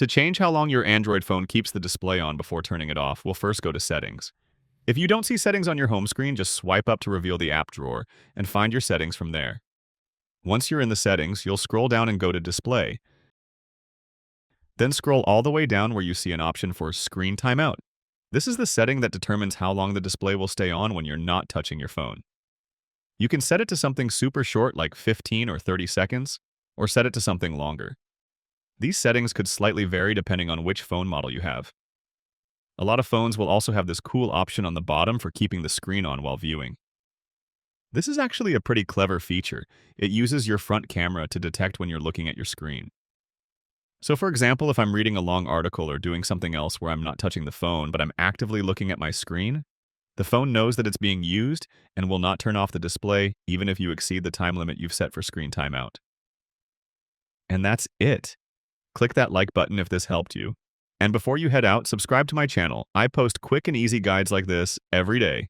To change how long your Android phone keeps the display on before turning it off, we'll first go to Settings. If you don't see Settings on your home screen, just swipe up to reveal the app drawer and find your settings from there. Once you're in the settings, you'll scroll down and go to Display. Then scroll all the way down where you see an option for Screen Timeout. This is the setting that determines how long the display will stay on when you're not touching your phone. You can set it to something super short like 15 or 30 seconds, or set it to something longer. These settings could slightly vary depending on which phone model you have. A lot of phones will also have this cool option on the bottom for keeping the screen on while viewing. This is actually a pretty clever feature. It uses your front camera to detect when you're looking at your screen. So for example, if I'm reading a long article or doing something else where I'm not touching the phone, but I'm actively looking at my screen, the phone knows that it's being used and will not turn off the display even if you exceed the time limit you've set for Screen Timeout. And that's it. Click that like button if this helped you. And before you head out, subscribe to my channel. I post quick and easy guides like this every day.